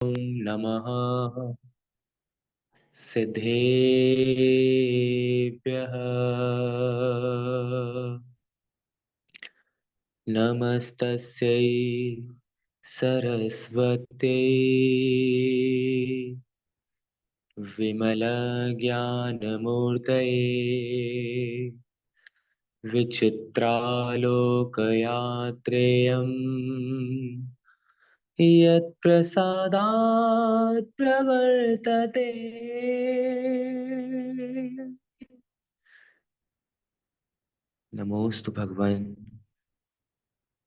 नमः सिद्धेभ्यः नमस्तस्यै सरस्वत्यै विमलज्ञानमूर्तये विचित्रालोकयात्रेयम् यत्प्रसादात् प्रवर्तते। नमोस्तु भगवन्,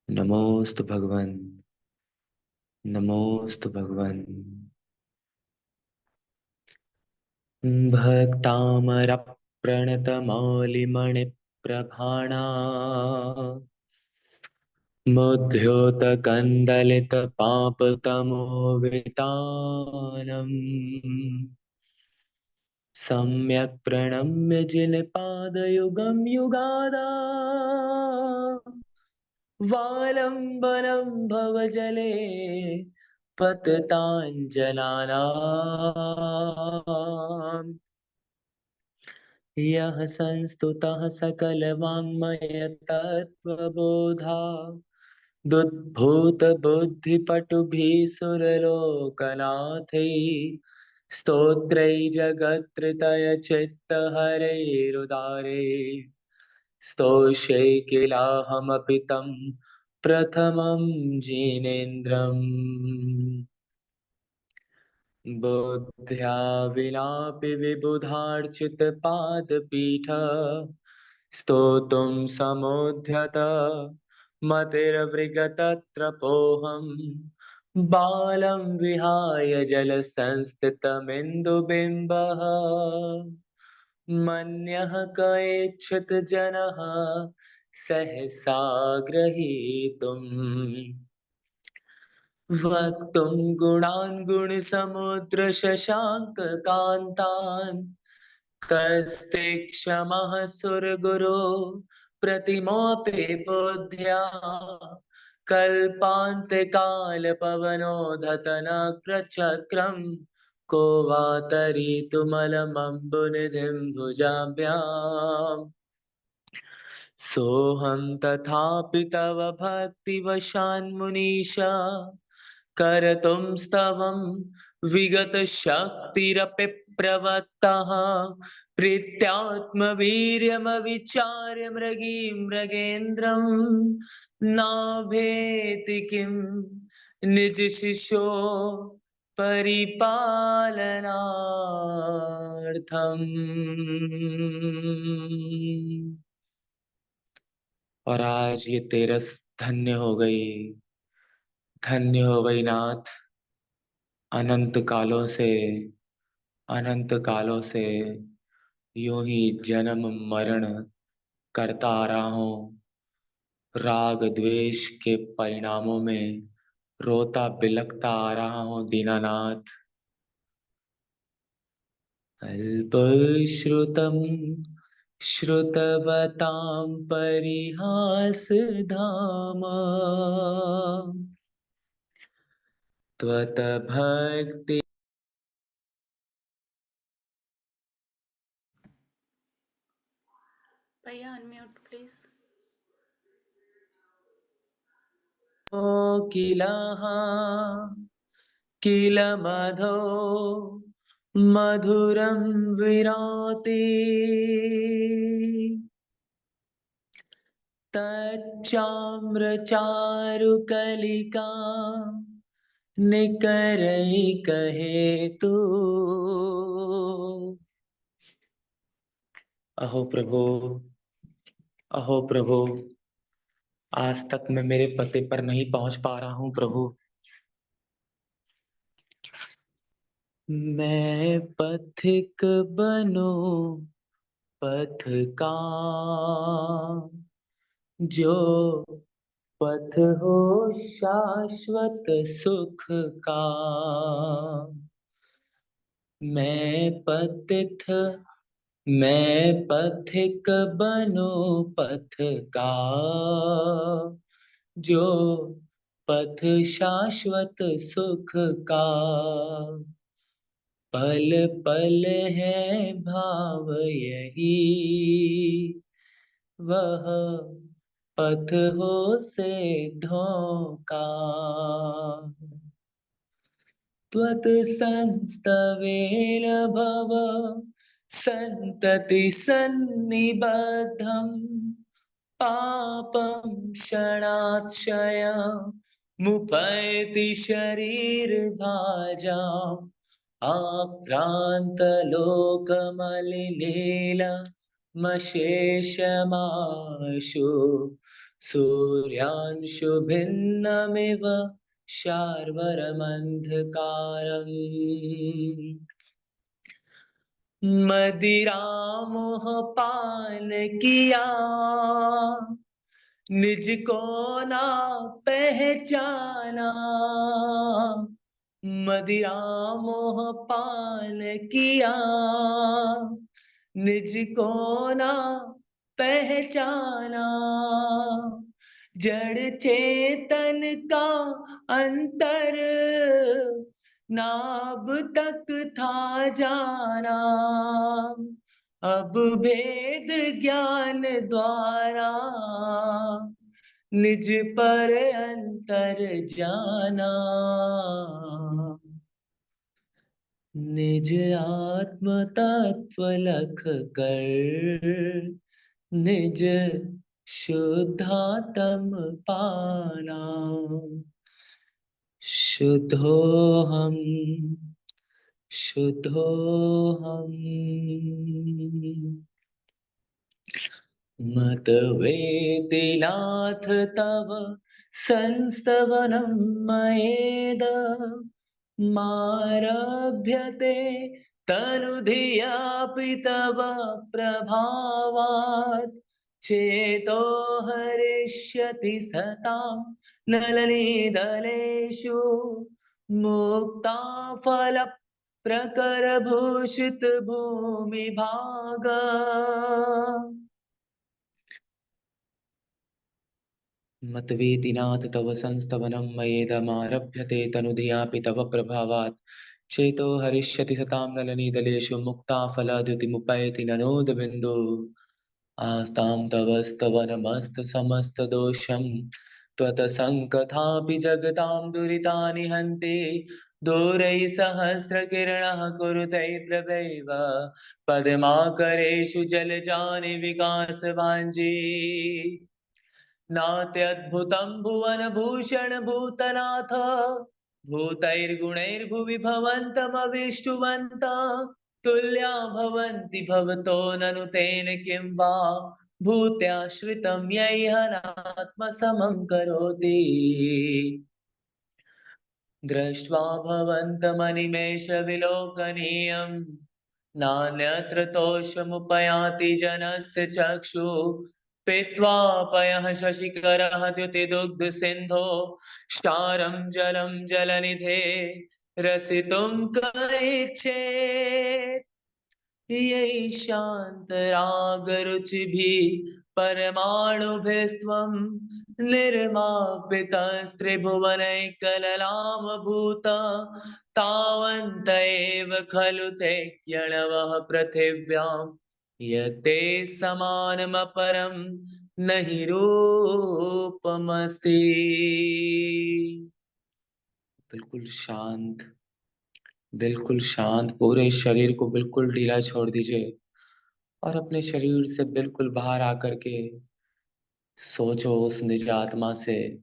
नमोस्तु भगवन्, नमोस्तु भगवन्। भक्तामरप्रणतमौलिमणिप्रभाणा मुद्योतकन्दलितपापतमोवितानम् सम्यक् प्रणम्य जिनपादयुगं युगादा वालम्बनं भवजले पतताञ्जलानाम् यः संस्तुतः सकलवाङ्मयतत्त्वबोधा दुद्भूतबुद्धिपटुभिः सुरलोकनाथैः स्तोत्रैः जगत्कृतय चित्तहरैरुदारे स्तोष्ये किलाहमपि तं प्रथमं जिनेन्द्रम् बुद्ध्या विलापि विबुधार्चितपादपीठ स्तोतुं समुद्यत मतिर्वृगतत्रपोऽहं बालं विहाय जलसंस्थितमिन्दुबिम्बः मन्यः कयेच्छित् जनः सहसा ग्रहीतुम् वक्तुं गुणान् गुणसमुद्रशशाङ्ककान्तान् कस्ते क्षमः सुरगुरो प्रतिमोऽपि बुद्ध्या कल्पान्तिकालपवनोधतनक्रचक्रम् को वा तरीतुमलमम्बुनिधिं भुजाभ्याम् सोऽहं तथापि तव भक्तिवशान्मुनीश करतुं स्तवं विगतशक्तिरपि प्रवक्तः प्रीत्यात्मवीर्यमविचार्य मृगीं मृगेन्द्रं नाभेति किं निजशिशो परिपालनार्थम्। और आज ये तेरस धन्य हो गई, धन्य हो गई नाथ। अनंत कालों से यूं ही जन्म मरण करता आ रहा हूँ। राग द्वेष के परिणामों में रोता बिलखता आ रहा हूँ दीनानाथ। अल्पश्रुतं श्रुतवतां परिहासधाम त्वत् भक्ति Paya, unmute please. किलः किल मधो मधुरं विरोति तच्चाम्रचारुकलिका निकरैकहेतु। अहो प्रभु, अहो प्रभु, आज तक मैं मेरे पते पर नहीं पहुंच पा रहा हूं प्रभु। मैं पथिक बनो पथ का, जो पथ हो शाश्वत सुख का। मैं पथिक बनो पथ का, जो पथ शाश्वत सुख का, पल पल है भाव यही, वह पथ हो से धोखा। त्वत्संस्तवेन भव सन्तति सन्निबद्धम्, पापं क्षणाक्षय मुपैति शरीरभाजाम्, आक्रान्तलोकमलिनीलमशेषमाशु सूर्यांशुभिन्नमिव शार्वरमन्धकारम्। मदिरामोह पान किया, निज को ना पहचाना। मदिरा मोह पान किया, निज को ना पहचाना। जड़ चेतन का अंतर नाब तक था जाना, अब भेद ज्ञान द्वारा निज पर अंतर जाना। निज आत्म तत्व लख कर, निज शुद्धात्म पाना। शुद्धो हम, शुद्धो हम। मत वेदिनाथ तव संस्तवनं मयेद, मारभ्यते तनुधियापि तव प्रभावात्। चेतो हरिष्यति सतां नलनीदलेषु, मुक्ता फल प्रकरभूषित भूमि भागा। मत्वेदिनाथ तव संस्तवनं मयेदमारभ्यते तनुधियापि तव प्रभावात्। चेतो हरिष्यति सतां नलनीदलेषु, मुक्ता फलाद्युतिमुपैति ननोदबिन्दु। आस्तां तवस्तवनमस्तसमस्तदोषं, त्वत्सङ्कथापि जगतां दुरितानि हन्ति। दूरैः सहस्रकिरणः कुरुतैर्प्रभैव, पद्माकरेषु जलजानि विकासवाञ्जी। नात्यद्भुतं भुवनभूषण भूतनाथ, भूतैर्गुणैर्भुवि भवन्तमविष्टुवन्त। तुल्या भवन्ति भवतो ननु तेन किं वा, भूत्याश्रितं यैहनात्मसमं करोति। दृष्ट्वा भवन्तमनिमेषविलोकनीयं, नान्यत्र तोषमुपयाति जनस्य चक्षु। पीत्वा पयः शशिकरः द्युतिदुग्धसिन्धो, क्षारं जलं जलनिधे रसितुं क इच्छेत्। यैः शान्तरागरुचिभिः परमाणुभिस्त्वं निर्मापितस्त्रिभुवनैकललामभूत। तावन्त एव खलु ते यणवः पृथिव्यां, यत्ते समानमपरं नहि रूपमस्ति। बिल्कुल शांत, बिल्कुल शांत। पूरे शरीर को बिल्कुल ढीला छोड़ दीजिए और अपने शरीर से बिल्कुल बाहर आकर के सोचो उस निज आत्मा से।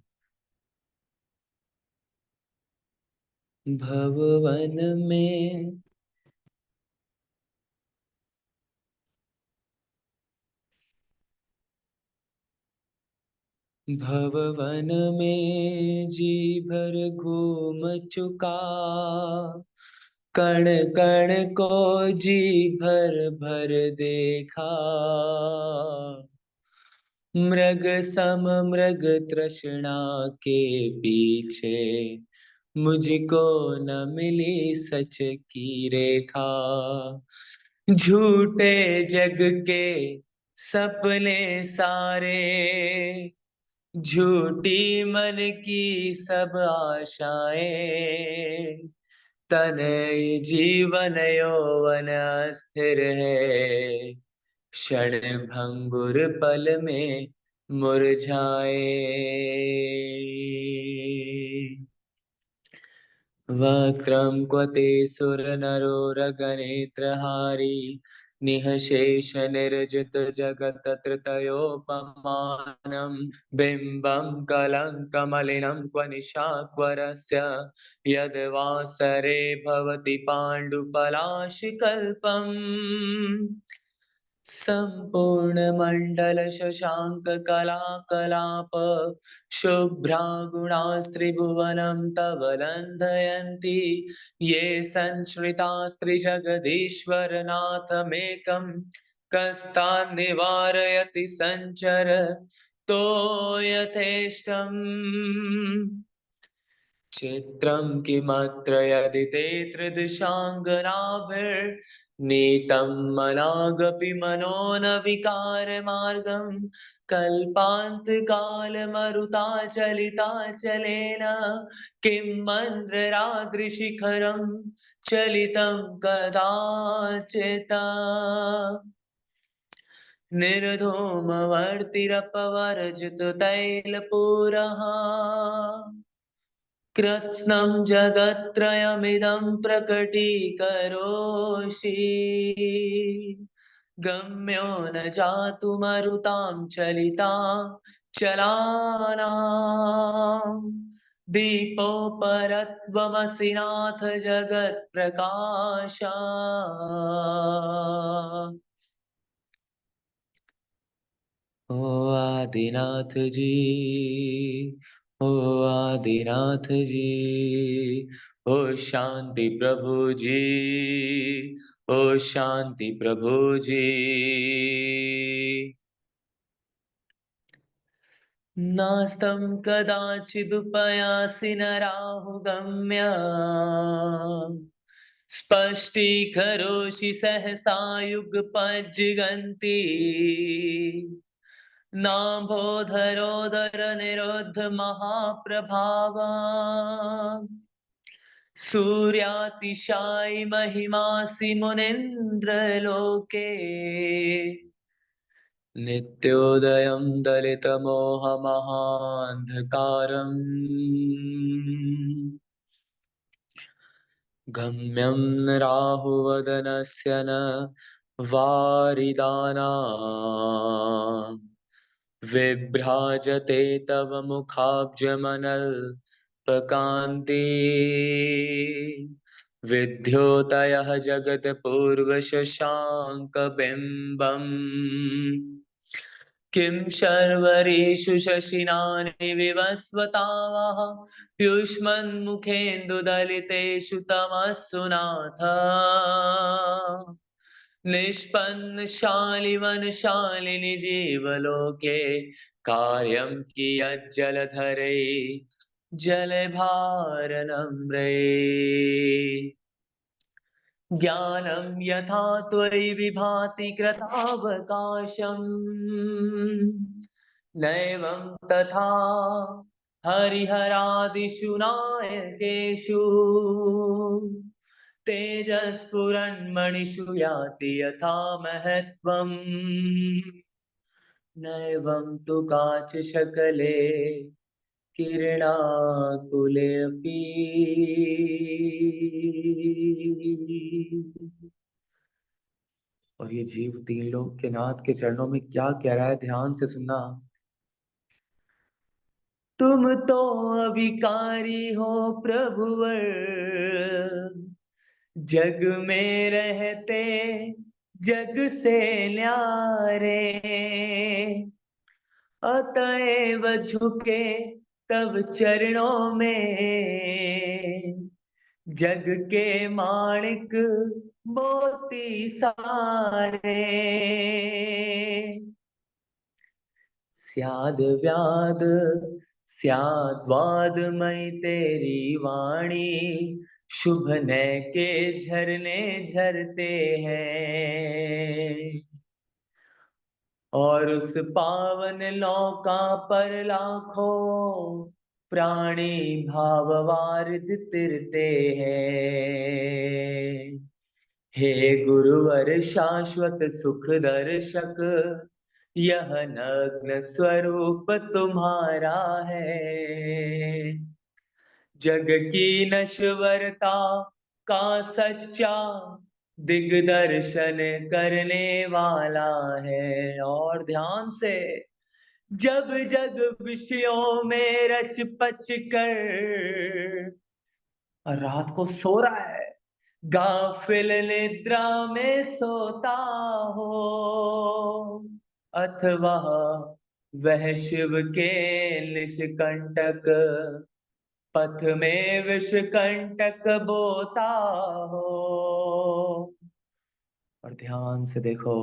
भगवन में भगवन में जी भर घूम चुका, कण कण को जी भर भर देखा। मृग सम मृग तृष्णा के पीछे, मुझको न मिली सच की रेखा। झूठे जग के सपने सारे, झूठी मन की सब आशाएं, तन जीवन यौवन अस्थिर है, क्षण भंगुर पल में मुरझाए। वक्रं क्वते सुरनरोरगनेत्रहारी, निःशेष निर्जित जगत् त्रितयोपमानं, बिम्बं कलङ्कमलिनं क्व निशाक्वरस्य, यद् वासरे भवति पाण्डुपलाशकल्पम्। सम्पूर्णमण्डल शशाङ्क कलाकलाप, शुभ्रागुणास्त्रिभुवनं तव लन्धयन्ति, ये संश्रितास्त्रिजगदीश्वरनाथमेकं, कस्तान्निवारयति सञ्चर तो यथेष्टम्। चित्रं किमत्र यदि ते त्रिदशाङ्गनाभिर्नीतं मनागपि मनो न विकारमार्गं, कल्पान्तकालमरुताचलिताचलेन, किं मन्द्रराद्रिशिखरं चलितं कदाचित्। निर्धूमवर्तिरपवर्जिततैलपूरः, कृत्स्नं जगत्त्रयमिदं प्रकटीकरोषि, गम्यो न जातु मरुतां चलितां चलानां, दीपोपरत्वमसि नाथ जगत्प्रकाशा। ओ आदिनाथ जी, ओ आदिनाथ जी, ओ शांति प्रभु जी, ओ शांति प्रभु जी। नास्तं कदाचिदुपयासि न राहुगम्य, स्पष्टीकरोषि सहसा युगपज्जिगन्ति, नाम्भोधरोदर निरोध महाप्रभावा, सूर्यातिशायि महिमासि मुनीन्द्रलोके, नित्योदयं दलितमोहमहान्धकारम्, गम्यं न राहुवदनस्य न वारिदानाम्, विभ्राजते तव मुखाब्जमनल्पकान्ति, विद्योतयः जगत्पूर्वशशाङ्कबिम्बम्, किं शर्वरीषु शशिनानि विवस्वतावः, युष्मन्मुखेन्दुदलितेषु तमस्सु नाथ, निष्पन्नशालिवनशालिनि जीवलोके, कार्यं कियज्जलधरे जलभारनम्रे। ज्ञानं यथा त्वयि विभाति कृतावकाशम्, नैवं तथा हरिहरादिषु नायकेषु, तेजस्फुरन्मणिषु याति यथा महत्त्वम्, नैवं तु काचशकले किरणाकुलेऽपि। और ये जीव तीन लोक के नाथ के चरणों में क्या कह रहा है, ध्यान से सुनना। तुम तो अविकारी हो प्रभुवर, जग में रहते जग से न्यारे, अतएव झुके तब चरणों में, जग के माणिक मोती सारे। स्याद व्याद स्याद्वाद मई तेरी वाणी, शुभ नय के झरने झरते हैं, और उस पावन नौका पर लाखों प्राणी भाववारिध तिरते हैं। हे गुरुवर शाश्वत सुख दर्शक, यह नग्न स्वरूप तुम्हारा है। जग की नश्वरता का सच्चा दिग्दर्शन करने वाला है। और ध्यान से, जब जग विषयों में रच पच कर, और रात को सो रहा है, गाफिल निद्रा में सोता हो, अथवा वह शिव के निष्कंटक पथ में विषकंटक बोता हो। और ध्यान से देखो,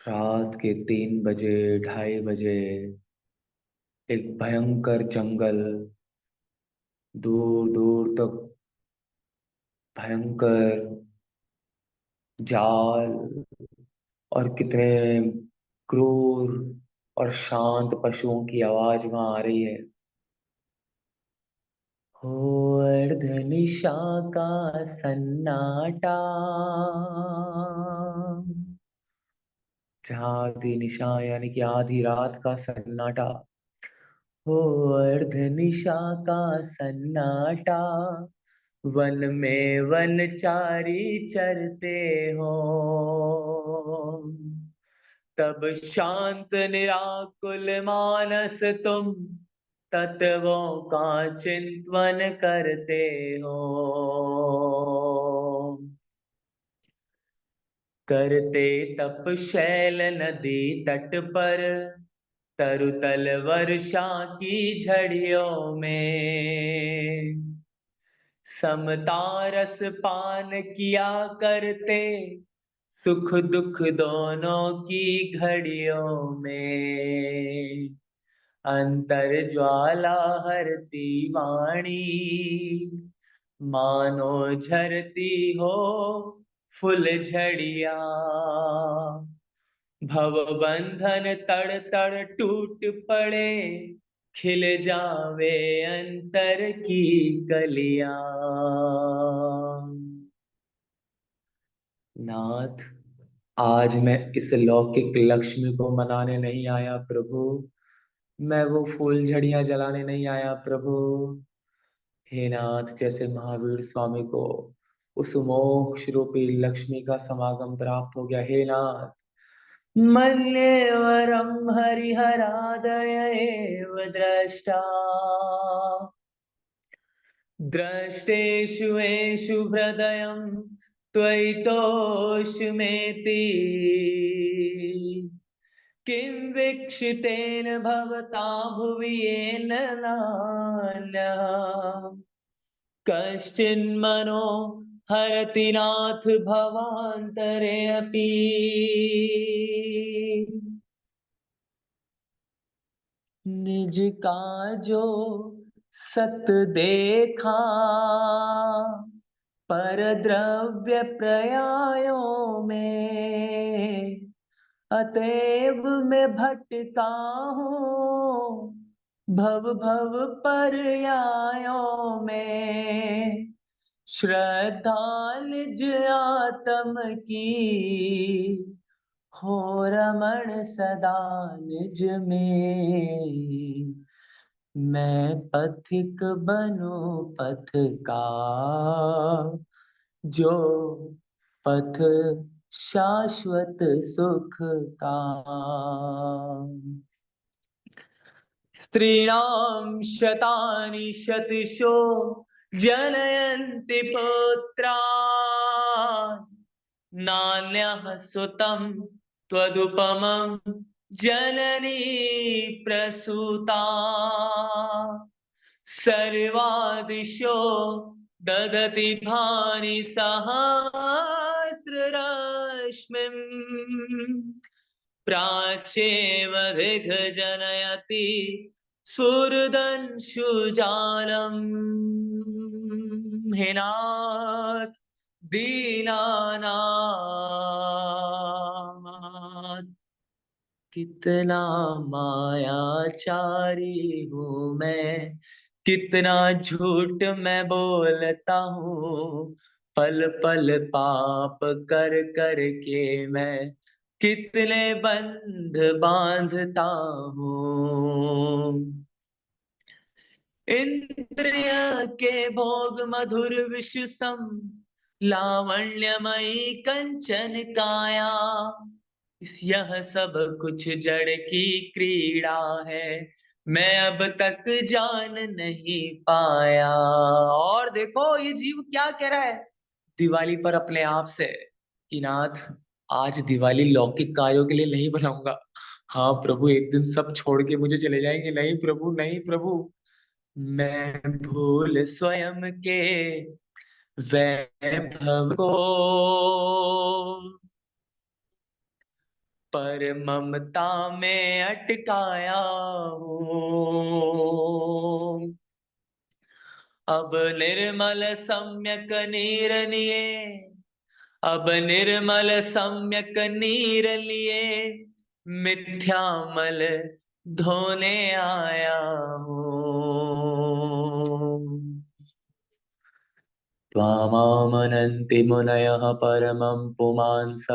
रात के 3 बजे, 2:30 बजे एक भयंकर जंगल, दूर दूर तक भयंकर जाल, और कितने क्रूर और शांत पशुओं की आवाज वहां आ रही है। हो अर्धनिशा का सन्नाटा, जहाँ आधी निशा यानी कि आधी रात का सन्नाटा। हो अर्धनिशा का सन्नाटा, वन में वनचारी चरते हो। तब शांत निराकुल मानस तुम तत्वों का चिंतन करते हो। करते तप शैल नदी तट पर, तरुतल वर्षा की झड़ियों में, समता रस पान किया करते, सुख दुख दोनों की घड़ियों में। अंतर ज्वाला हरती वाणी, मानो झरती हो फुलझड़िया। भव बंधन तड़ तड़ टूट पड़े, खिल जावे अंतर की कलियां। नाथ, आज मैं इस लौकिक लक्ष्मी को मनाने नहीं आया प्रभु, मैं वो फूलझड़ियां जलाने नहीं आया प्रभु। हे नाथ, जैसे महावीर स्वामी को उस मोक्ष रूपी लक्ष्मी का समागम प्राप्त हो गया, हे नाथ, मन्येवरं हरिहरादय एव द्रष्टा, द्रष्टेषु एषु हृदयं त्वयि तोषमेति। किं वीक्षितेन भवता भुवि येन नान्यः, कश्चिन्मनो हरति नाथ भवान्तरे अपि। निज का जो सत देखा, पर द्रव्य पर्यायों में, अतएव मैं भटका हूँ भव भव पर्यायों में। श्रद्धा निज आत्म की, हो रमण सदा निज में। मैं पथिक बनो पथ का, जो पथ शाश्वत सुख का। स्त्रीणां शतानि शतशो जनयन्ति पुत्रान्, नान्यः सुतं त्वदुपमं जननी प्रसूता। सर्वादिशो ददति भानि सहस्ररश्मिम्, प्राच्येव दिग्जनयति स्फुरदंशुजालम्। हे नाथ, दीनानाथ। कितना मायाचारी हूँ मैं, कितना झूठ मैं बोलता हूँ, पल पल पाप कर कर के मैं कितने बंध बांधता हूँ। इंद्रिय के भोग मधुर विष सम, लावण्यमयी कंचन काया, यह सब कुछ जड़ की क्रीड़ा है, मैं अब तक जान नहीं पाया। और देखो ये जीव क्या कह रहा है दिवाली पर अपने आप से, कि नाथ आज दिवाली लौकिक कार्यों के लिए नहीं बनाऊंगा। हाँ प्रभु, एक दिन सब छोड़ के मुझे चले जाएंगे। नहीं प्रभु, नहीं प्रभु, मैं भूल स्वयं के वैभव को, पर ममता में अटकाया हूँ। अब निर्मल सम्यक नीर लिए, अब निर्मल सम्यक नीर लिए, मिथ्यामल धोने आया हूँ। त्वामामनन्ति मुनयः परमं पुमांस,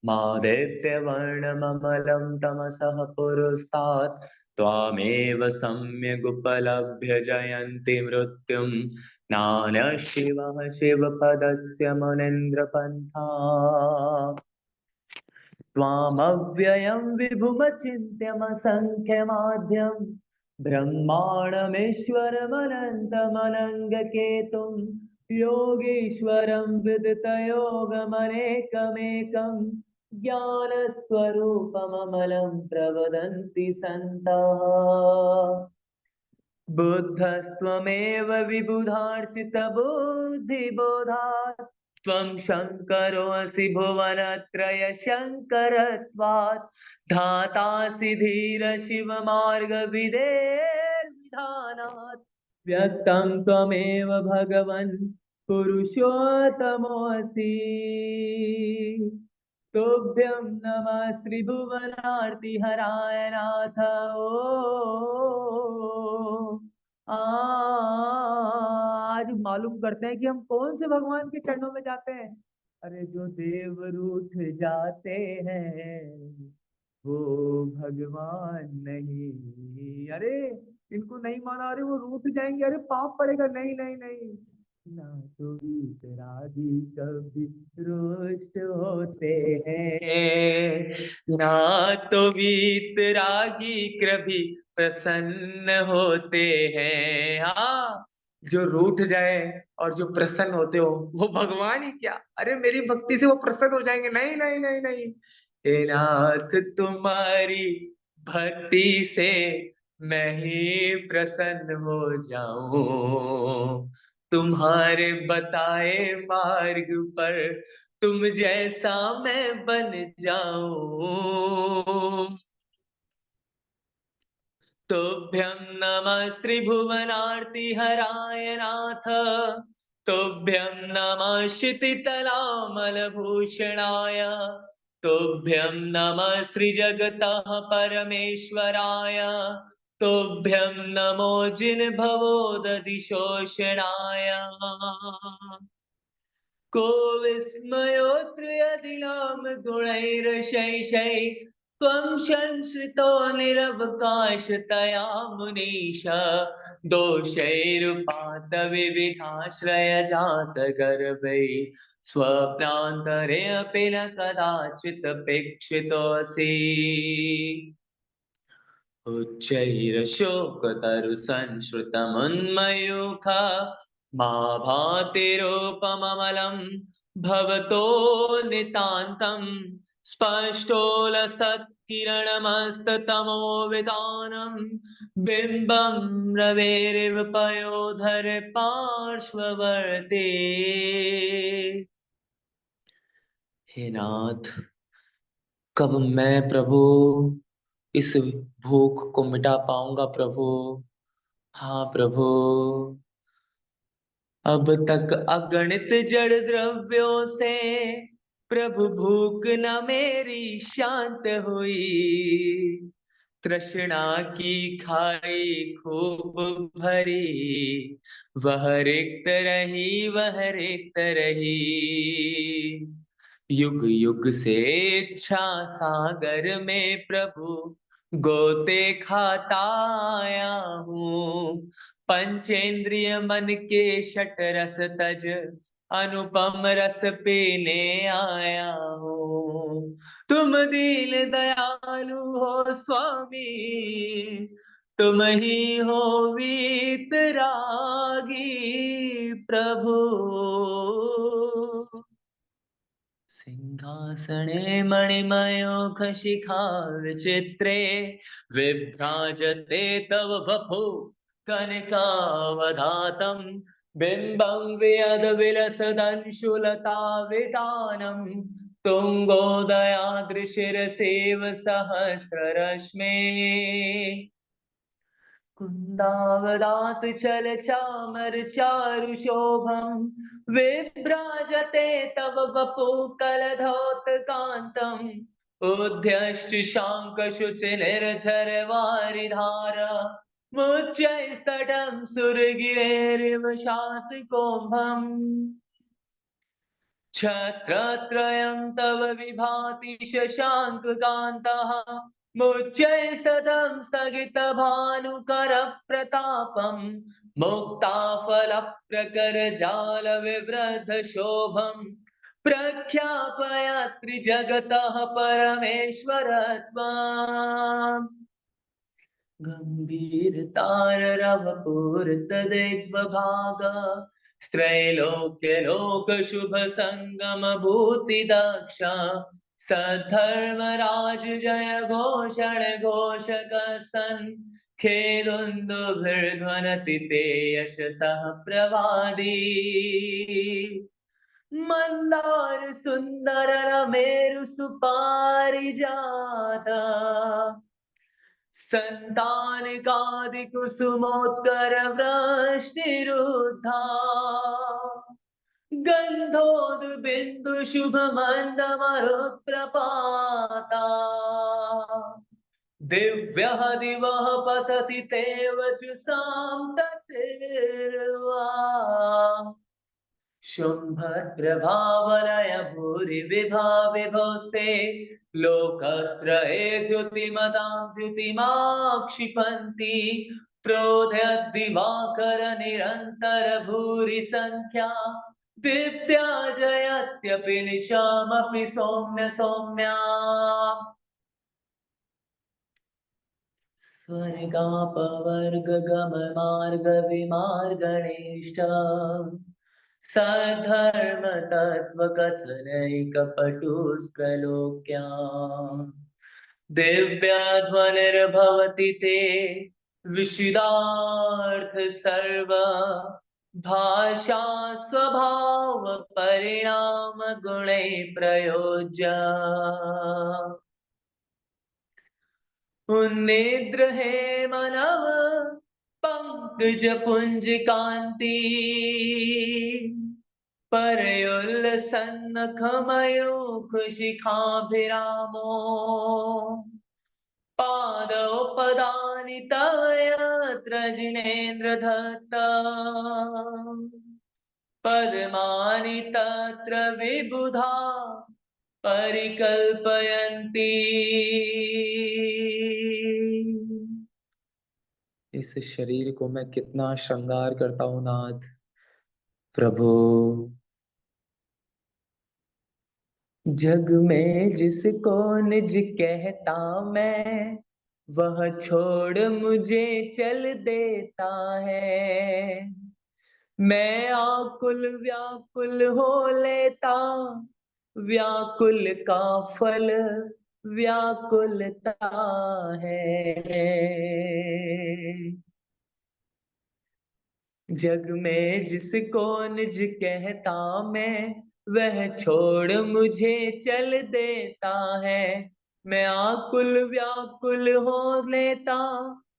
मादेत्यवर्णममलं तमसः पुरस्तात्, त्वामेव सम्यगुपलभ्य जयन्ति मृत्युं, नान्यः शिवः शिवपदस्य मुनीन्द्रपन्था। त्वामव्ययं विभुमचिन्त्यमसङ्ख्यमाद्यं, ब्रह्माणमीश्वरमनन्तमनङ्गकेतुं, योगीश्वरं विदितयोगमनेकमेकं, ज्ञानस्वरूपममलं प्रवदन्ति सन्तः। बुद्धस्त्वमेव विबुधार्चितबुद्धिबोधात्, त्वं शङ्करोऽसि भुवनत्रयशङ्करत्वात्, धातासि धीर शिवमार्गविदेर्विधानात्, व्यक्तं त्वमेव भगवन् पुरुषोत्तमोऽसि। तुभ्यं नमः त्रिभुवनार्ति हराय नाथ। ओ आज मालूम करते हैं कि हम कौन से भगवान के चरणों में जाते हैं। अरे जो देव रूठ जाते हैं वो भगवान नहीं। अरे इनको नहीं माना, अरे वो रूठ जाएंगे, अरे पाप पड़ेगा। नहीं नहीं नहीं, ना तो वितरागी कभी रुष्ट होते हैं, ना तो वीतरागी कभी प्रसन्न होते हैं। हाँ, जो रूठ जाए और जो प्रसन्न होते हो वो भगवान ही क्या, अरे मेरी भक्ति से वो प्रसन्न हो जाएंगे। नहीं नहीं नहीं नहीं, हे नाथ तुम्हारी भक्ति से मैं ही प्रसन्न हो जाऊं, तुम्हारे बताए मार्ग पर तुम जैसा मैं बन जाऊं। तुभ्यं नमस्त्रिभुवनार्ति हराय नाथ, तुभ्यं नमः क्षितितलामलभूषणाय, तुभ्यं नमस्त्रिजगतः परमेश्वराय, तुभ्यं नमो जिनभवोदधिशोषणाय। को विस्मयोऽत्र यदिनाम गुणैरशैषै, त्वं संश्रितो निरवकाशतया मुनीश, दोषैरुपातविविधाश्रयजातगर्भैः, स्वप्नान्तरे अपि न कदाचित् पेक्षितोऽसि। उच्चैरशोकतरुसंश्रुतमुन्मयूख, मा भाति रूपममलं भवतो नितान्तं, स्पष्टोलसत्किरणमस्ततमो वितानं, बिम्बं रवेरिव पयोधर पार्श्ववर्ते। हे नाथ, कब मैं प्रभु इस भूख को मिटा पाऊंगा प्रभु। हाँ प्रभु। अब तक अगणित जड़ द्रव्यों से प्रभु भूख न मेरी शांत हुई। तृष्णा की खाई खूब भरी, वह रिक्त रही, वह रिक्त रही। युग युग से इच्छा सागर में प्रभु गोते खाता आया हूँ। पंचेंद्रिय मन के षट रस तज अनुपम रस पीने आया हूँ। तुम दीन दयालु हो स्वामी, तुम ही हो वीतरागी प्रभु। सिंहासने मणिमयोखशिखा विचित्रे विभ्राजते तव वपु कनकावधातम्। बिम्बं वियद्विलसदंशुलतावितानम् तुङ्गोदयादृशिरसेव सहस्ररश्मे। कुन्दावदात चल चामर चारु शोभम, विभ्राजते तव वपु कलधौतकान्तम्। उद्यष्ट शांक शुचि निर्झर वारिधार, मुच्चैस्तटं सुरगिरेरिव शातकोम्भम्। छत्रत्रयं तव विभाति शशाङ्ककान्तः, मुच्चैस्ततं स्थगितभानुकरप्रतापम्। मुक्ताफलप्रकरजालविवृद्धशोभम्, प्रख्यापयत्रि जगतः परमेश्वरत्वम्। गम्भीरताररवपूर्तदिग्वभाग, त्रैलोक्यलोक शुभ संगम भूति दक्ष। सद्धर्मराज जय घोषण घोषक सन्, खेलुन्दुभिर्ध्वनति ते यशसः प्रवादी। मंदार सुंदर मेरु सुपारिजात, संतानिकादि कुसुमोत्कर वृष्टिरुद्धा। गन्धोद्बिन्दु शुभ मंद मरुत्प्रपाता, दिव्यः दिवः पतति ते वचसां ततिर्वा। शुम्भप्रभावलय भूरि विभाविभोस्ते, लोकत्रये द्युतिमतां द्युतिमाक्षिपन्ति। प्रोद्यद्दिवाकर निरन्तर भूरि संख्या, दीप्त्या जयत्यपि निशामपि सौम्य सौम्या। स्वर्गापवर्गगममार्ग विमार्गणेष्ट, सधर्म तत्व कथनैकपटुस्कलोक्या। दिव्यध्वनिर्भवति ते विशुद्धार्थ सर्व, भाषा स्वभाव परिणाम गुणै प्रयोज्य। उन्निद्र है मानव पंकज पुंज कांति, परयोल्लसन्नखमयूख शिखाभिरामो। पादौ पदानि तव यत्र जिनेन्द्र दत्त, पद्मानि तत्र विबुधा परिकल्पयन्ति। इस शरीर को मैं कितना श्रृंगार करता हूँ नाथ प्रभु। जग में जिसको निज कहता मैं, वह छोड़ मुझे चल देता है। मैं आकुल व्याकुल हो लेता, व्याकुल का फल व्याकुलता है। जग में जिसको निज कहता मैं, वह छोड़ मुझे चल देता है। मैं आकुल व्याकुल हो लेता,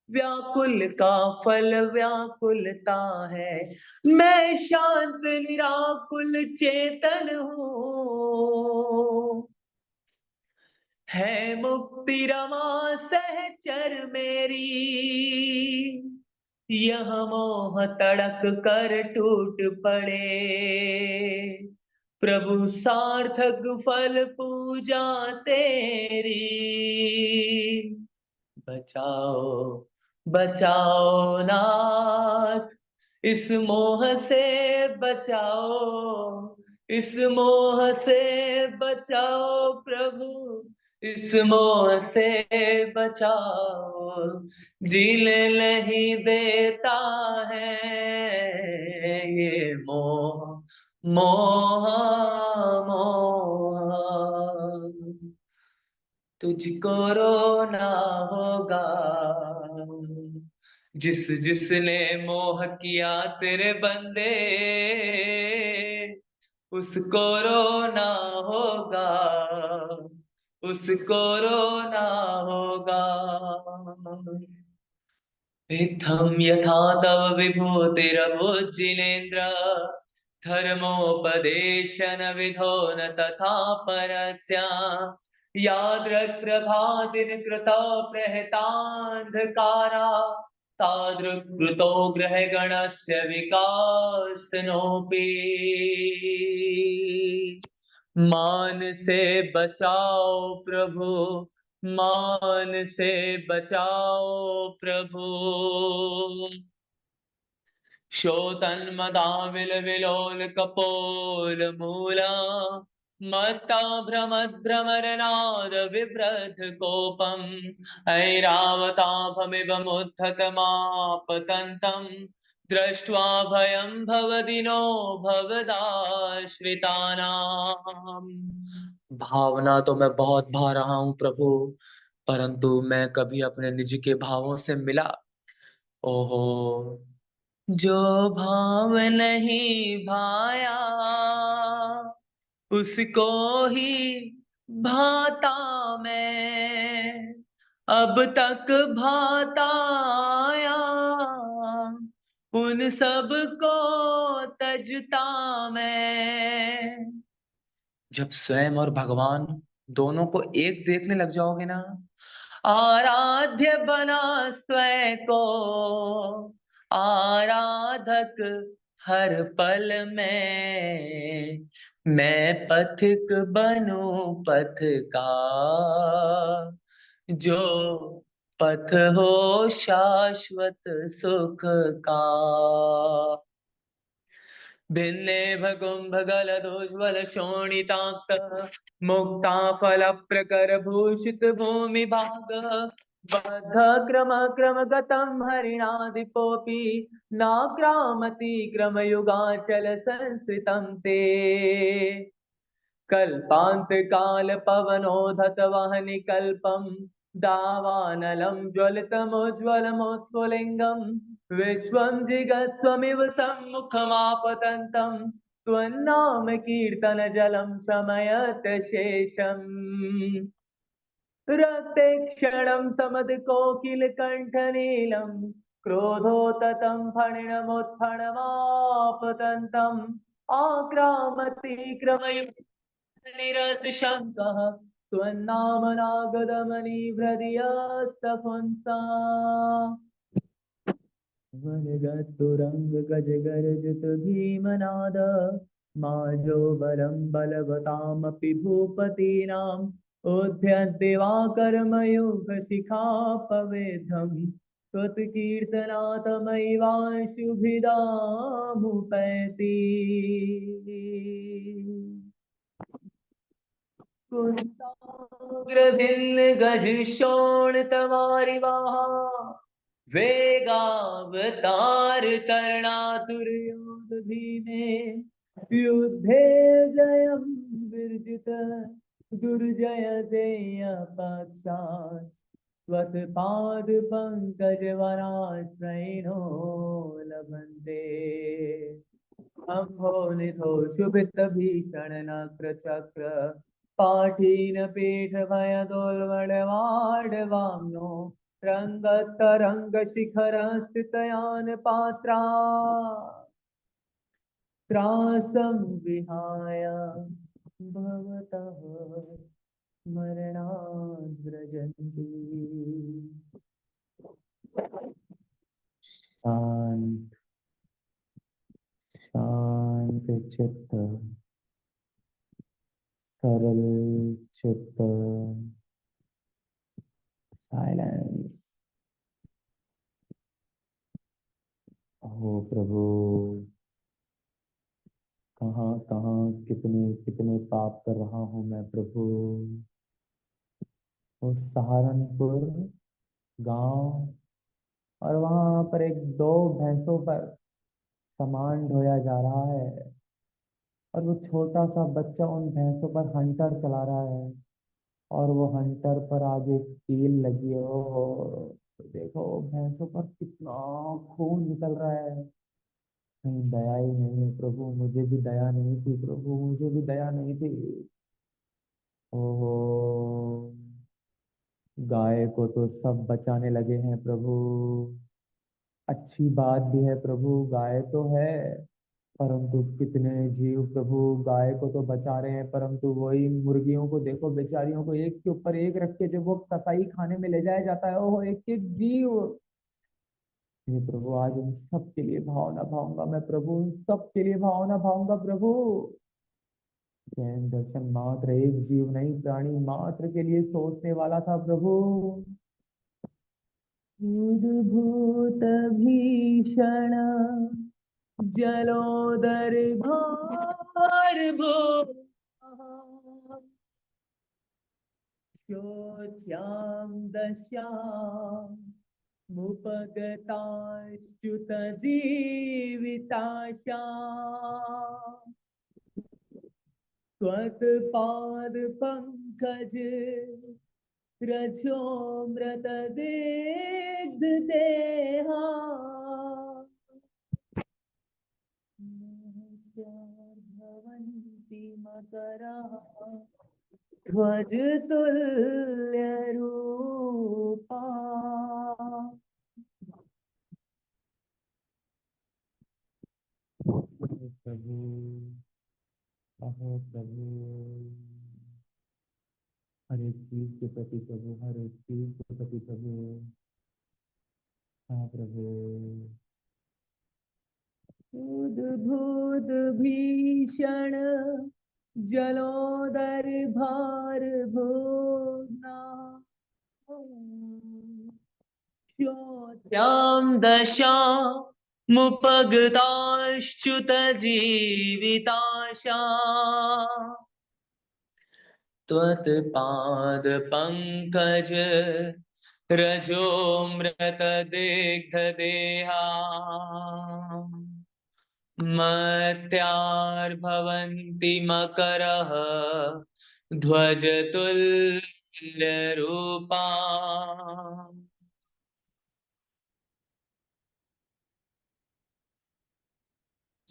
व्याकुल का फल व्याकुलता है, मैं शांत निराकुल चेतन हूँ। है मुक्ति रमा सहचर मेरी, यह मोह तड़क कर टूट पड़े। प्रभु सार्थक फल पूजा तेरी, बचाओ बचाओ नाथ, इस मोह से बचाओ, इस मोह से बचाओ प्रभु, इस मोह से बचाओ। जीने नहीं देता है ये मोह, मोह मोह। तुझको रोना होगा, जिसने मोह किया तेरे बंदे, उसको रोना होगा, उसको रोना होगा। इत्थं यथा तव विभूतिरभुज्जिनेन्द्र, धर्मोपदेशन विधो न तथा परस्य। यादृक् भातिन कृतो प्रहतान्धकारा, तादृक् कृतो ग्रहगणस्य विकासनोऽपि। मान से बचाओ प्रभु, मान से बचाओ प्रभु। शोतन्मदाविल विलोल कपोल मूला, मत्ता भ्रमद भ्रमरनाद विवृद्ध कोपम, ऐरावताभमिव मुत्थतमापतन्तं, दृष्ट्वा भयं भवदिनो भवदाश्रितानाम्। भावना तो मैं बहुत भा रहा हूँ प्रभु, परंतु मैं कभी अपने निज के भावों से मिला। ओहो, जो भाव नहीं भाया, उसको ही भाता मैं, अब तक भाता आया, उन सब को तजता मैं। जब स्वयं और भगवान दोनों को एक देखने लग जाओगे ना, आराध्य बना स्वयं को, आराधक हर पल में, मैं पथिक बनूं पथ का, जो पथ हो शाश्वत सुख का। भिन्नेभ कुम्भगलदोज्ज्वल शोणिताक्ष, मुक्ता फल प्रकर भूषित भूमि भाग, बद्ध क्रम क्रम गतम हरिणादिपोपि, नाक्रामति क्रम युगाचल संस्कृतं ते। कल्पांत काल पवनोधत वहनि कल्पम, दावानलं ज्वलितमुज्ज्वलमोत्स्फुलिंगं, विश्वं जिगत्स्वमिव सम्मुखमापतन्तं, त्वन्नाम कीर्तन जलं शमयत शेषम्। रक्ते क्षणं समद कोकिल कंठ नीलम, क्रोधोततं फणिनमुत्फणमापतन्तम्, आक्रामति क्रमयुक्तं निरतिशङ्कः, त्वन्नामनागदमनिभृदियस्तपुंसा। वनगतुरंग गज गर्जित भीमनाद, माजो बलं बलवतामपि भूपतीनाम्, उद्यद्दिवाकरमयूख शिखापवेधम्, त्वत्कीर्तनातमैवांशुभिदामुपैति। कुन्ताग्रभिन्न गज शोण तवारि वाहा, वेगावतार तरणातुर्योध भीमे, युद्धे जयं विर्जित दुर्जय देय पक्षात्, त्वत्पाद पंकज वराश्रयिणो लभन्ते। अम्भो निधो शुभित भीषण नक्र चक्र, पाठीन पीठ भय दोलवड़ वामनो, रङ्गतरङ्गशिखरस्थितयान् पात्रा त्रासं विहाय भवतः स्मरणाद्व्रजन्ति। शांत शांत चित्त, सरल चित्त, साइलेंस। ओ प्रभु, कहाँ कहाँ कितने कितने पाप कर रहा हूँ मैं प्रभु। उस सहारनपुर गांव, और वहां पर एक दो भैंसों पर सामान ढोया जा रहा है, और वो छोटा सा बच्चा उन भैंसों पर हंटर चला रहा है, और वो हंटर पर आगे कील लगी है। ओ देखो भैंसों पर कितना खून निकल रहा है। कहीं दया ही नहीं है प्रभु, मुझे भी दया नहीं थी प्रभु, मुझे भी दया नहीं थी। ओहो, गाय को तो सब बचाने लगे हैं प्रभु। अच्छी बात भी है प्रभु, गाय तो है, परंतु कितने जीव प्रभु गाय को तो बचा रहे हैं, परंतु वही मुर्गियों को देखो, बेचारियों को एक के ऊपर एक रख के जब वो कसाई खाने में ले जाया जाता है, ओहो एक एक जीव। हे प्रभु, आज उन सब के लिए भावना भाऊंगा मैं प्रभु, उन सब के लिए भावना भाऊंगा प्रभु। जैन दर्शन मात्र एक जीव नहीं, प्राणी मात्र के लिए सोचने वाला था प्रभु। उद्भूत भीषण जलोदर भार भो शोच्यां दशामुपगताश्च्युत जीविताशा त्वत्पाद पंकज रजोमृत दिग्ध देहा भवन्ति मकरः ध्वज तुल्य रूपा। प्रभु, अहो प्रभु, हर एक चीज के प्रति प्रभु, हर एक चीज के प्रति प्रभु। हाँ प्रभु। उद्भूत भीषण जलोदर भार भोगना श्योत्यां दशामुपगताश्च्युत जीविताशा त्वत्पाद पंकज रजोमृत दिग्ध देहा मर्त्यार्भवन्ति मकरः ध्वजतुल्यरूपा।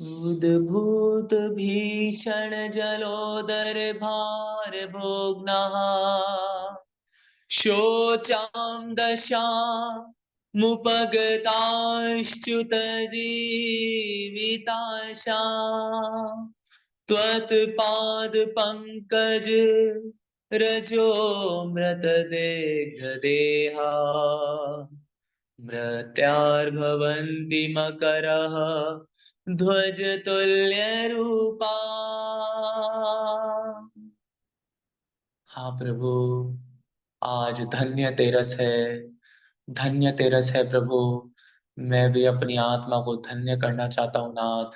उद्भूत भीषण जलोदर भार भोग्नः शोचां दशामुपगताश्च्युत जीविताशा त्वत्पाद पंकज रजो मृत देहा मृत्यार्भवन्ति मकरः ध्वजतुल्यरूपा। हाँ प्रभु, आज धन्य तेरस है, धन्य तेरस है प्रभु। मैं भी अपनी आत्मा को धन्य करना चाहता हूँ नाथ।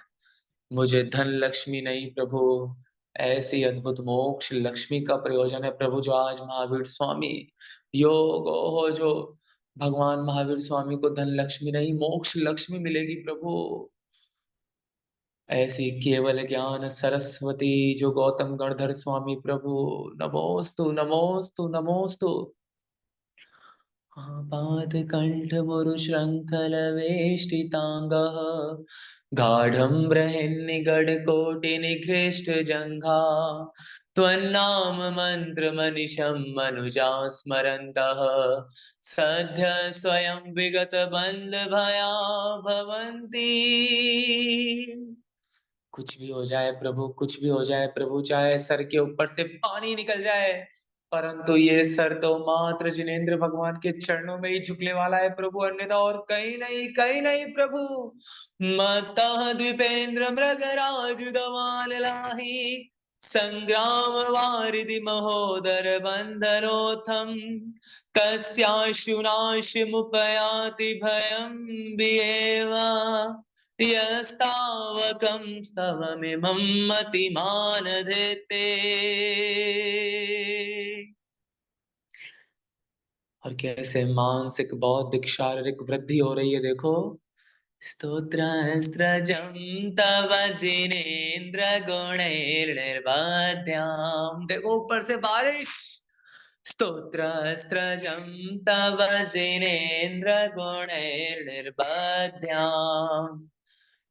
मुझे धन लक्ष्मी नहीं प्रभु, ऐसी अद्भुत मोक्ष लक्ष्मी का प्रयोजन है प्रभु, जो आज महावीर स्वामी योग हो, जो भगवान महावीर स्वामी को धन लक्ष्मी नहीं मोक्ष लक्ष्मी मिलेगी प्रभु। ऐसी केवल ज्ञान सरस्वती जो गौतम गणधर स्वामी प्रभु, नमोस्तु नमोस्तु नमोस्तु। पादकण्ठ मुरुशृङ्खलवेष्टिताङ्गः गाढं बृहन्निगडकोटिनिकृष्टजङ्घा त्वन्नाम मंत्र मनिषं मनुजा स्मरन्तः सद्य स्वयं विगत बंद भया भवन्ति। कुछ भी हो जाए प्रभु, कुछ भी हो जाए प्रभु, चाहे सर के ऊपर से पानी निकल जाए, परंतु ये सर तो मात्र जिनेंद्र भगवान के चरणों में ही झुकने वाला है प्रभु, अन्यथा और कहीं नहीं, कहीं नहीं प्रभु। मतः द्विपेंद्र मृगराज दवाल लाही, संग्राम वारिधि महोदर बंधनोथम, कस्याशुनाशमुपयाति भयं विएवा, यस्तावकं स्तवमिमं मतिमानधेते। और कैसे मानसिक बौद्धिक शारीरिक वृद्धि हो रही है देखो। स्तोत्रस्त्रजं तव जिनेन्द्र गुणैर्निर्बाध्याम्, देखो ऊपर से बारिश। स्तोत्रस्त्रजं तव जिनेन्द्र गुणैर्निर्बाध्याम्,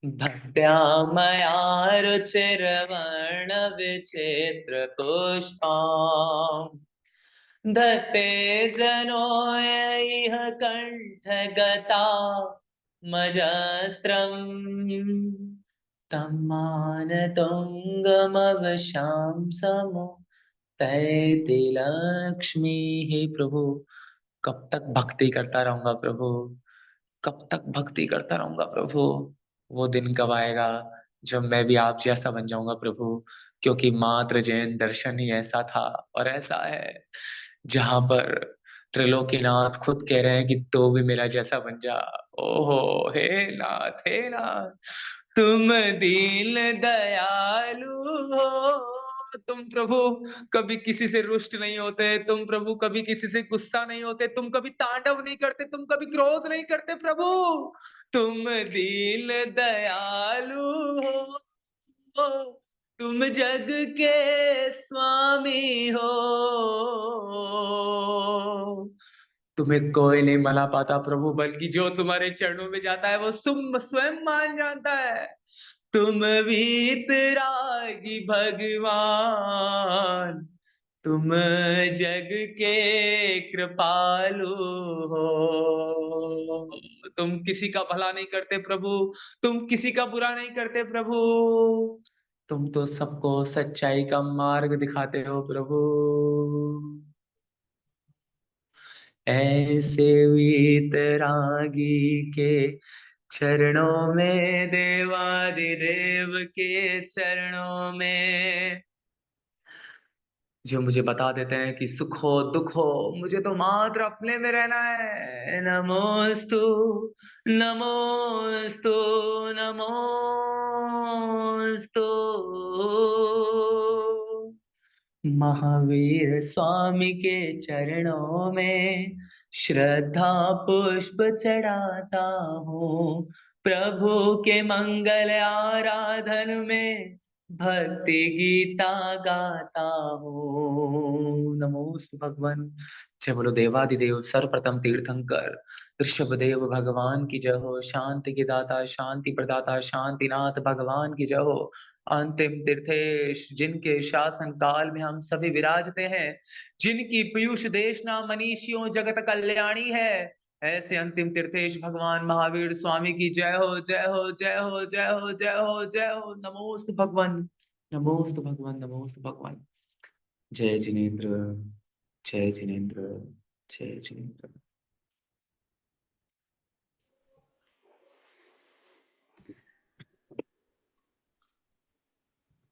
भक्त्या मया रुचिर्वर्ण विचित्र पुष्पाम्, धत्ते जनो इह कंठगता मजस्त्रम्, तम्मानतुङ्गमवशां समो तैति लक्ष्मी। हे प्रभु, कब तक भक्ति करता रहूंगा प्रभु, कब तक भक्ति करता रहूंगा प्रभु। वो दिन कब आएगा जब मैं भी आप जैसा बन जाऊंगा प्रभु, क्योंकि मात्र जैन दर्शन ही ऐसा था और ऐसा है जहां पर त्रिलोकीनाथ खुद कह रहे हैं कि तो भी मेरा जैसा बन जा। ओहो, हे नाथ, हे नाथ, तुम दीन दयालु हो। तुम प्रभु कभी किसी से रुष्ट नहीं होते, तुम प्रभु कभी किसी से गुस्सा नहीं होते, तुम कभी तांडव नहीं करते, तुम कभी क्रोध नहीं करते प्रभु। तुम दीन दयालु हो, तुम जग के स्वामी हो। तुम्हें कोई नहीं मना पाता प्रभु, बल्कि जो तुम्हारे चरणों में जाता है वो स्वयं मान जाता है। तुम वीतरागी भगवान, तुम जग के कृपालु हो। तुम किसी का भला नहीं करते प्रभु, तुम किसी का बुरा नहीं करते प्रभु, तुम तो सबको सच्चाई का मार्ग दिखाते हो प्रभु। ऐसे वीतरागी के चरणों में, देवादिदेव के चरणों में, जो मुझे बता देते हैं कि सुख हो दुख हो मुझे तो मात्र अपने में रहना है। नमोस्तु, नमोस्तु, नमोस्तु महावीर स्वामी के चरणों में श्रद्धा पुष्प चढ़ाता हूँ, प्रभु के मंगल आराधन में भक्ति गीता गाता हूँ। नमोस्तु भगवान। जय बोलो देवादिदेव सर्वप्रथम तीर्थंकर ऋषभदेव भगवान की जय हो। शांति के दाता, शांति प्रदाता, शांतिनाथ भगवान की जय हो। अंतिम तीर्थेश जिनके शासन काल में हम सभी विराजते हैं, जिनकी पीयूष देशना मनीषियों जगत कल्याणी है, ऐसे अंतिम तीर्थेश भगवान महावीर स्वामी की जय हो, जय हो, जय हो, जय हो, जय हो, जय हो। नमोस्तु भगवान, नमोस्तु भगवान, नमोस्तु भगवान। जय जिनेन्द्र, जय जिनेन्द्र, जय जिनेन्द्र।